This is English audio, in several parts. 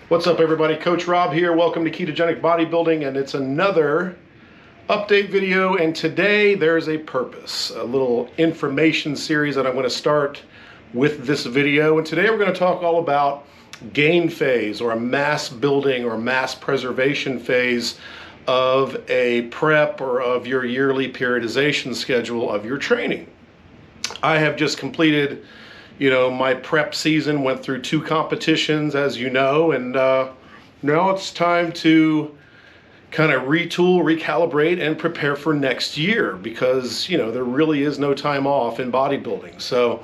What's up, everybody? Coach Rob here. Welcome to Ketogenic Bodybuilding, and it's another update video. And today there's a purpose, a little information series that I'm going to start with this video. And today we're going to talk all about gain phase, or a mass building or mass preservation phase of a prep or of your yearly periodization schedule of your training. I have just completed my prep season, went through 2 competitions, as you know, and now it's time to kind of retool, recalibrate, and prepare for next year, because, there really is no time off in bodybuilding. So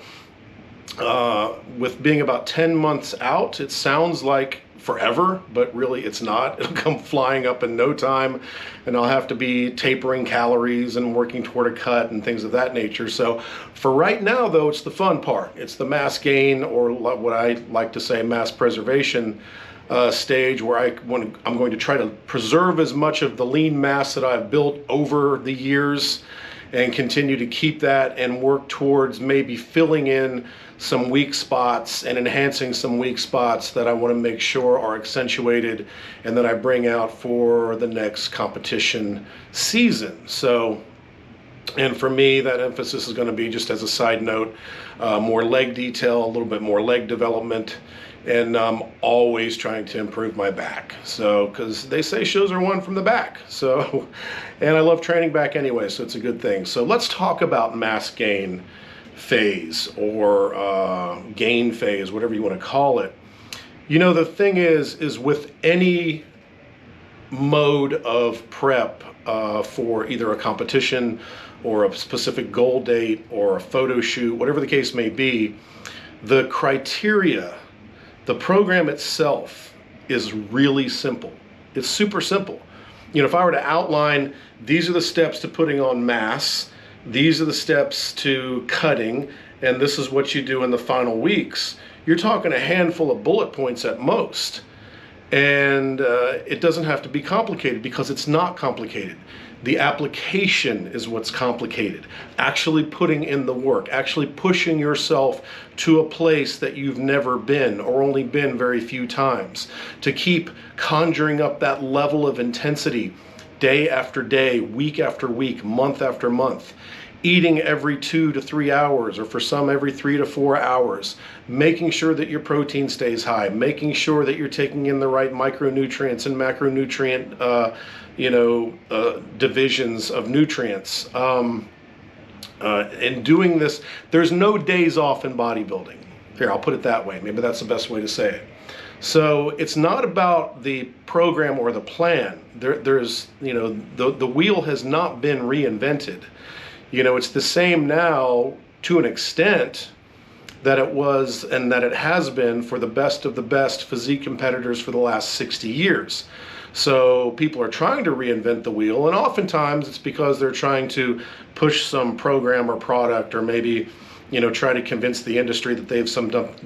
with being about 10 months out, it sounds like forever, but really it's not. It'll come flying up in no time, and I'll have to be tapering calories and working toward a cut and things of that nature. So for right now, though, it's the fun part. It's the mass gain, or what I like to say, mass preservation stage, where I'm going to try to preserve as much of the lean mass that I've built over the years and continue to keep that and work towards maybe filling in some weak spots and enhancing some weak spots that I want to make sure are accentuated and that I bring out for the next competition season. So, and for me, that emphasis is going to be, just as a side note, more leg detail, a little bit more leg development, and I'm always trying to improve my back. So, because they say shows are won from the back. So, and I love training back anyway, so it's a good thing. So let's talk about mass gain phase, or gain phase, whatever you want to call it. The thing is with any mode of prep for either a competition or a specific goal date or a photo shoot, whatever the case may be, the criteria, the program itself is really simple. It's super simple. If I were to outline, these are the steps to putting on mass, these are the steps to cutting, and this is what you do in the final weeks, you're talking a handful of bullet points at most. And it doesn't have to be complicated, because it's not complicated. The application is what's complicated. Actually putting in the work, actually pushing yourself to a place that you've never been, or only been very few times, to keep conjuring up that level of intensity day after day, week after week, month after month. Eating every 2 to 3 hours, or for some every 3 to 4 hours, making sure that your protein stays high, making sure that you're taking in the right micronutrients and macronutrient divisions of nutrients. And doing this, there's no days off in bodybuilding. Here, I'll put it that way. Maybe that's the best way to say it. So it's not about the program or the plan. There's the wheel has not been reinvented. It's the same now to an extent that it was, and that it has been, for the best of the best physique competitors for the last 60 years. So people are trying to reinvent the wheel, and oftentimes it's because they're trying to push some program or product, or maybe try to convince the industry that they've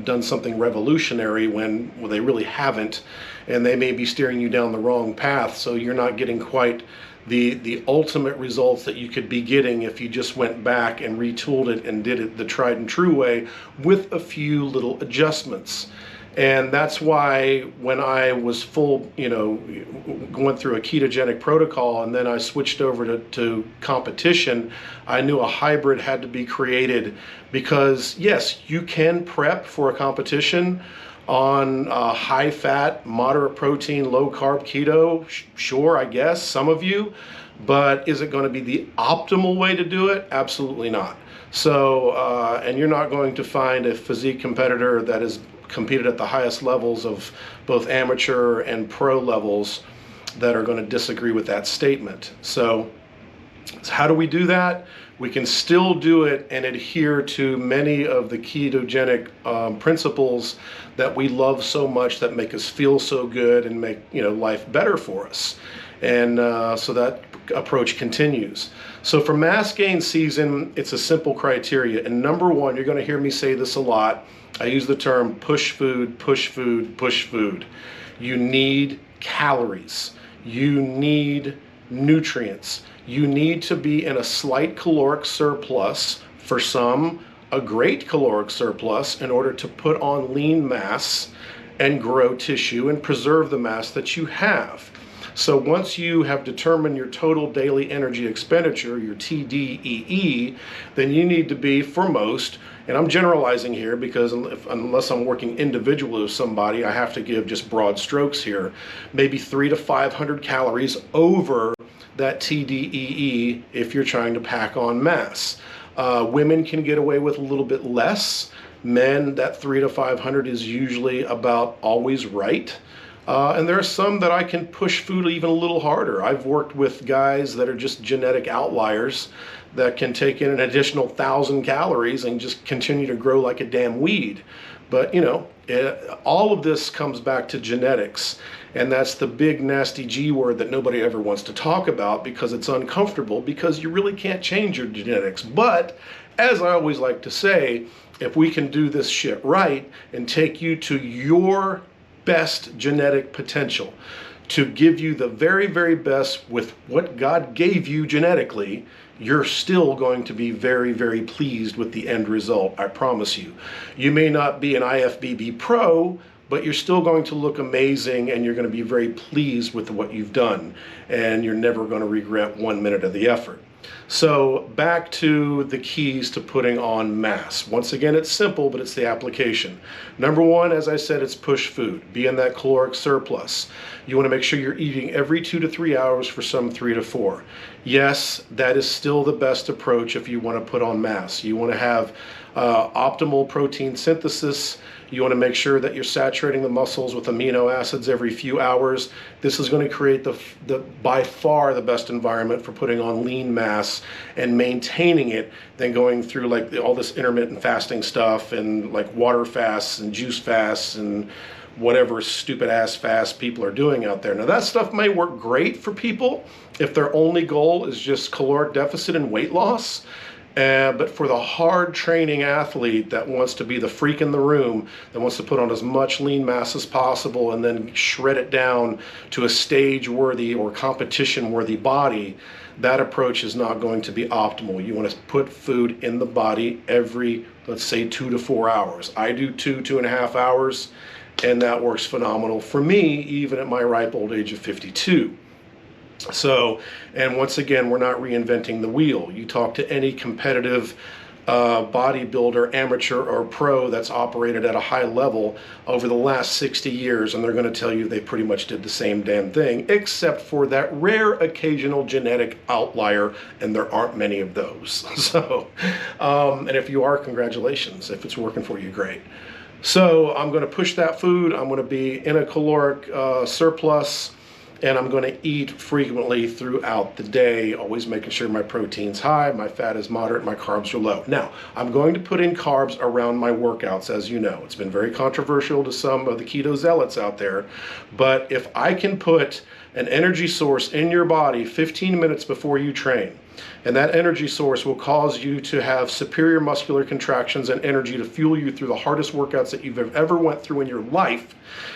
done something revolutionary when they really haven't, and they may be steering you down the wrong path, so you're not getting quite the ultimate results that you could be getting if you just went back and retooled it and did it the tried and true way with a few little adjustments. And that's why when I was going through a ketogenic protocol, and then I switched over to competition, I knew a hybrid had to be created, because yes, you can prep for a competition on high fat, moderate protein, low carb keto, sure, I guess, some of you, but is it going to be the optimal way to do it? Absolutely not. So, and you're not going to find a physique competitor that has competed at the highest levels of both amateur and pro levels that are going to disagree with that statement. So how do we do that? We can still do it and adhere to many of the ketogenic principles that we love so much, that make us feel so good and make life better for us. And so that approach continues. So for mass gain season, it's a simple criteria. And number one, you're going to hear me say this a lot. I use the term push food, push food, push food. You need calories. You need nutrients. You need to be in a slight caloric surplus, for some a great caloric surplus, in order to put on lean mass and grow tissue and preserve the mass that you have. So once you have determined your total daily energy expenditure, your TDEE, then you need to be, for most, and I'm generalizing here because unless I'm working individually with somebody, I have to give just broad strokes here, maybe 300 to 500 calories over that TDEE if you're trying to pack on mass. Women can get away with a little bit less. Men, that 300 to 500 is usually about always right. And there are some that I can push food even a little harder. I've worked with guys that are just genetic outliers that can take in an additional 1,000 calories and just continue to grow like a damn weed. But you know, all of this comes back to genetics, and that's the big nasty G word that nobody ever wants to talk about because it's uncomfortable, because you really can't change your genetics. But as I always like to say, if we can do this shit right and take you to your best genetic potential, to give you the very, very best with what God gave you genetically, you're still going to be very, very pleased with the end result, I promise you. You may not be an IFBB pro, but you're still going to look amazing, and you're going to be very pleased with what you've done, and you're never going to regret 1 minute of the effort. So back to the keys to putting on mass. Once again, it's simple, but it's the application. Number one, as I said, it's push food. Be in that caloric surplus. You want to make sure you're eating every 2 to 3 hours, for some 3 to 4. Yes, that is still the best approach if you want to put on mass. You want to have optimal protein synthesis. You want to make sure that you're saturating the muscles with amino acids every few hours. This is going to create the by far the best environment for putting on lean mass and maintaining it than going through like all this intermittent fasting stuff and like water fasts and juice fasts and whatever stupid ass fast people are doing out there. Now that stuff may work great for people if their only goal is just caloric deficit and weight loss. But for the hard training athlete that wants to be the freak in the room, that wants to put on as much lean mass as possible and then shred it down to a stage worthy or competition worthy body, that approach is not going to be optimal. You want to put food in the body every, let's say, 2 to 4 hours. I do 2.5 hours, and that works phenomenal for me, even at my ripe old age of 52. So, and once again, we're not reinventing the wheel. You talk to any competitive bodybuilder, amateur or pro that's operated at a high level over the last 60 years, and they're going to tell you they pretty much did the same damn thing, except for that rare occasional genetic outlier, and there aren't many of those. So, and if you are, congratulations. If it's working for you, great. So I'm going to push that food. I'm going to be in a caloric surplus, and I'm going to eat frequently throughout the day, always making sure my protein's high, my fat is moderate, my carbs are low. Now, I'm going to put in carbs around my workouts, as you know. It's been very controversial to some of the keto zealots out there, but if I can put an energy source in your body 15 minutes before you train, and that energy source will cause you to have superior muscular contractions and energy to fuel you through the hardest workouts that you've ever went through in your life,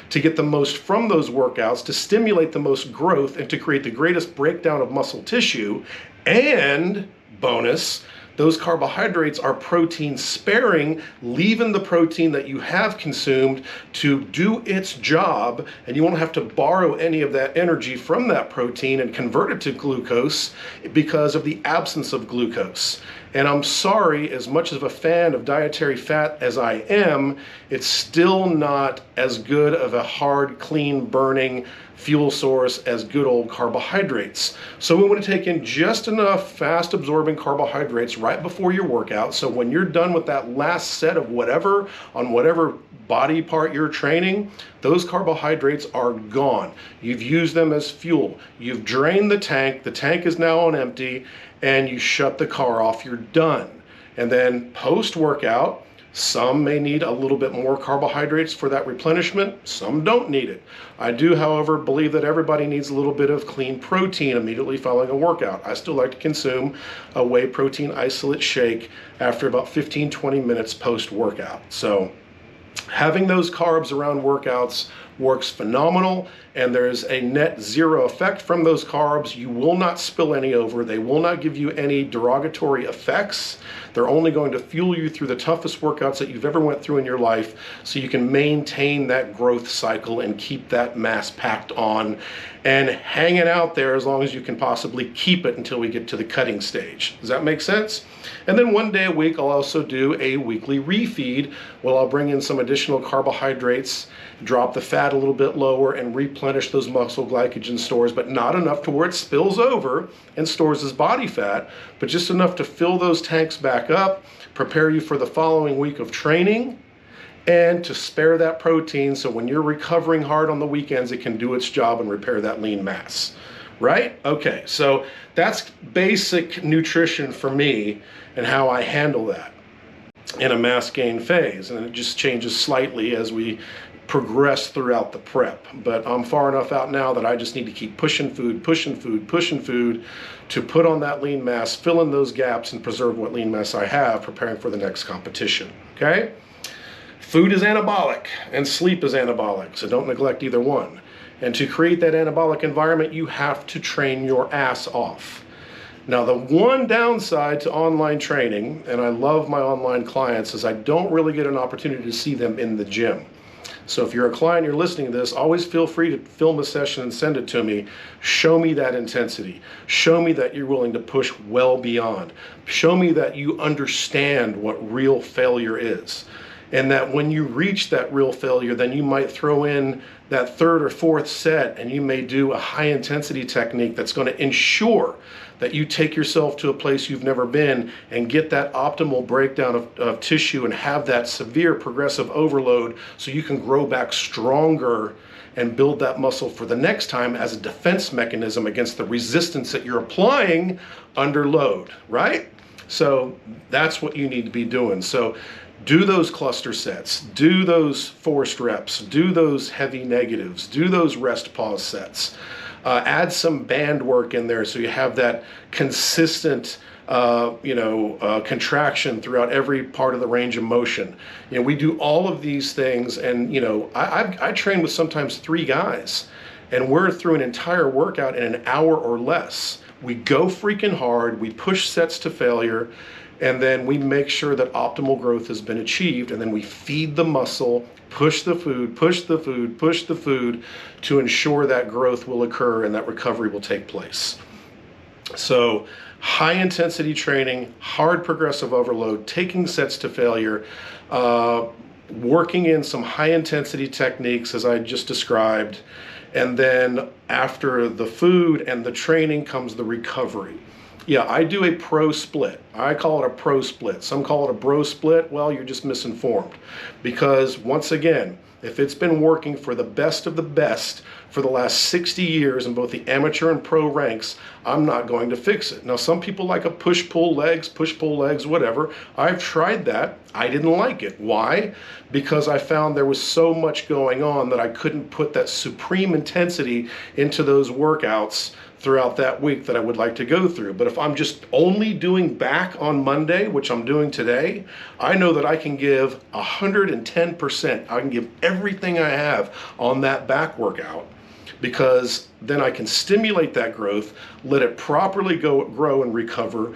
to get the most from those workouts, to stimulate the most growth, and to create the greatest breakdown of muscle tissue. And bonus, those carbohydrates are protein sparing, leaving the protein that you have consumed to do its job, and you won't have to borrow any of that energy from that protein and convert it to glucose because of the absence of glucose. And I'm sorry, as much of a fan of dietary fat as I am, it's still not as good of a hard, clean, burning fuel source as good old carbohydrates. So we want to take in just enough fast absorbing carbohydrates right before your workout, so when you're done with that last set of whatever on whatever body part you're training, those carbohydrates are gone. You've used them as fuel. You've drained the tank is now on empty, and you shut the car off, you're done. And then post-workout, some may need a little bit more carbohydrates for that replenishment, some don't need it. I do, however, believe that everybody needs a little bit of clean protein immediately following a workout. I still like to consume a whey protein isolate shake after about 15-20 minutes post-workout. So having those carbs around workouts works phenomenal, and there's a net zero effect from those carbs. You will not spill any over. They will not give you any derogatory effects. They're only going to fuel you through the toughest workouts that you've ever went through in your life, so you can maintain that growth cycle and keep that mass packed on and hang it out there as long as you can possibly keep it until we get to the cutting stage. Does that make sense? And then one day a week, I'll also do a weekly refeed. Well, I'll bring in some additional carbohydrates, drop the fat a little bit lower, and replenish those muscle glycogen stores, but not enough to where it spills over and stores as body fat, but just enough to fill those tanks back up, prepare you for the following week of training, and to spare that protein so when you're recovering hard on the weekends, it can do its job and repair that lean mass. Right? Okay, so that's basic nutrition for me and how I handle that in a mass gain phase. And it just changes slightly as we progress throughout the prep. But I'm far enough out now that I just need to keep pushing food to put on that lean mass, fill in those gaps, and preserve what lean mass I have, preparing for the next competition. Okay? Food is anabolic and sleep is anabolic, so don't neglect either one. And to create that anabolic environment, you have to train your ass off. Now, the one downside to online training, and I love my online clients, is I don't really get an opportunity to see them in the gym. So if you're a client, you're listening to this, always feel free to film a session and send it to me. Show me that intensity. Show me that you're willing to push well beyond. Show me that you understand what real failure is. And that when you reach that real failure, then you might throw in that third or fourth set, and you may do a high intensity technique that's going to ensure that you take yourself to a place you've never been and get that optimal breakdown of tissue and have that severe progressive overload so you can grow back stronger and build that muscle for the next time as a defense mechanism against the resistance that you're applying under load, right? So that's what you need to be doing. So do those cluster sets, do those forced reps, do those heavy negatives, do those rest pause sets. Add some band work in there so you have that consistent contraction throughout every part of the range of motion. You know, we do all of these things, and I train with sometimes 3 guys, and we're through an entire workout in an hour or less. We go freaking hard, we push sets to failure, and then we make sure that optimal growth has been achieved, and then we feed the muscle, push the food to ensure that growth will occur and that recovery will take place. So high intensity training, hard progressive overload, taking sets to failure, working in some high intensity techniques as I just described, and then after the food and the training comes the recovery. Yeah, I do a pro split. I call it a pro split. Some call it a bro split. Well, you're just misinformed. Because once again, if it's been working for the best of the best for the last 60 years in both the amateur and pro ranks, I'm not going to fix it. Now, some people like a push-pull legs, whatever. I've tried that. I didn't like it. Why? Because I found there was so much going on that I couldn't put that supreme intensity into those workouts throughout that week that I would like to go through. But if I'm just only doing back on Monday, which I'm doing today, I know that I can give 110%. I can give everything I have on that back workout, because then I can stimulate that growth, let it properly grow and recover,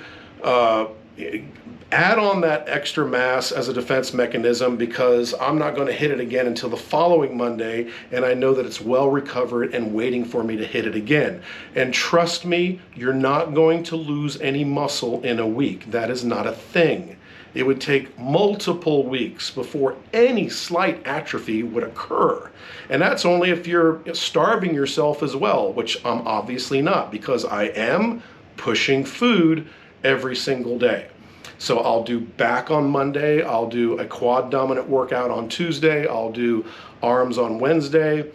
add on that extra mass as a defense mechanism, because I'm not going to hit it again until the following Monday, and I know that it's well recovered and waiting for me to hit it again. And trust me, you're not going to lose any muscle in a week. That is not a thing. It would take multiple weeks before any slight atrophy would occur. And that's only if you're starving yourself as well, which I'm obviously not, because I am pushing food every single day. So I'll do back on Monday, I'll do a quad dominant workout on Tuesday, I'll do arms on Wednesday,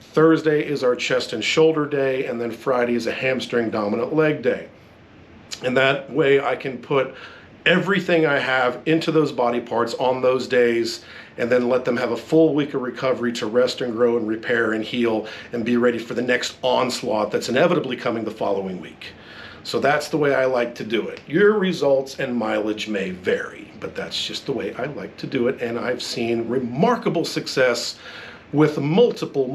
Thursday is our chest and shoulder day, and then Friday is a hamstring dominant leg day. And that way I can put everything I have into those body parts on those days, and then let them have a full week of recovery to rest and grow and repair and heal and be ready for the next onslaught that's inevitably coming the following week. So that's the way I like to do it. Your results and mileage may vary, but that's just the way I like to do it. And I've seen remarkable success with multiple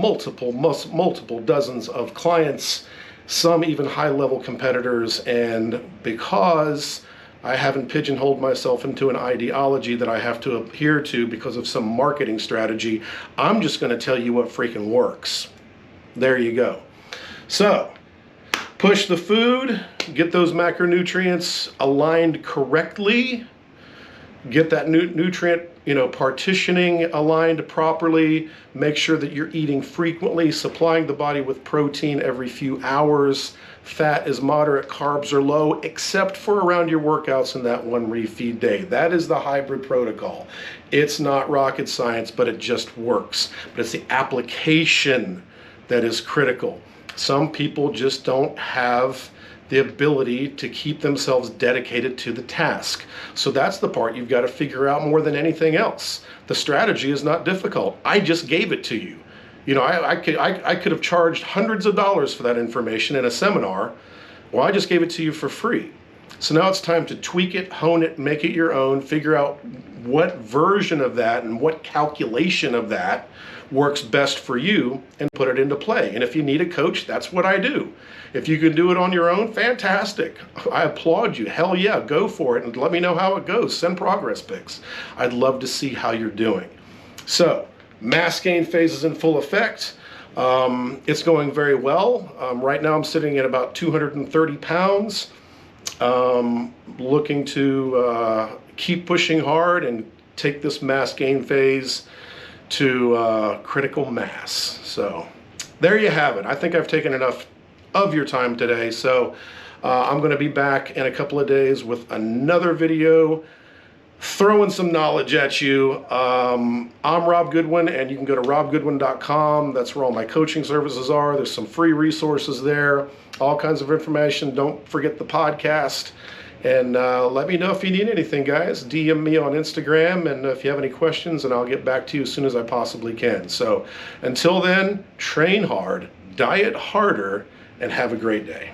dozens of clients, some even high-level competitors. And because I haven't pigeonholed myself into an ideology that I have to adhere to because of some marketing strategy, I'm just going to tell you what freaking works. There you go. So, push the food, get those macronutrients aligned correctly, get that nutrient, partitioning aligned properly, make sure that you're eating frequently, supplying the body with protein every few hours, fat is moderate, carbs are low, except for around your workouts and that one refeed day. That is the hybrid protocol. It's not rocket science, but it just works. But it's the application that is critical. Some people just don't have the ability to keep themselves dedicated to the task. So that's the part you've got to figure out more than anything else. The strategy is not difficult. I just gave it to you. I could have charged hundreds of dollars for that information in a seminar. Well, I just gave it to you for free. So now it's time to tweak it, hone it, make it your own, figure out what version of that and what calculation of that works best for you and put it into play. And if you need a coach, that's what I do. If you can do it on your own, fantastic. I applaud you. Hell yeah, go for it and let me know how it goes. Send progress pics. I'd love to see how you're doing. So, mass gain phase is in full effect. It's going very well. Right now I'm sitting at about 230 pounds. Looking to keep pushing hard and take this mass gain phase to critical mass. So there you have it. I think I've taken enough of your time today. So I'm going to be back in a couple of days with another video throwing some knowledge at you. I'm Rob Goodwin, and you can go to robgoodwin.com. That's where all my coaching services are. There's some free resources there, all kinds of information. Don't forget the podcast. And let me know if you need anything, guys. DM me on Instagram, and if you have any questions, and I'll get back to you as soon as I possibly can. So until then, train hard, diet harder, and have a great day.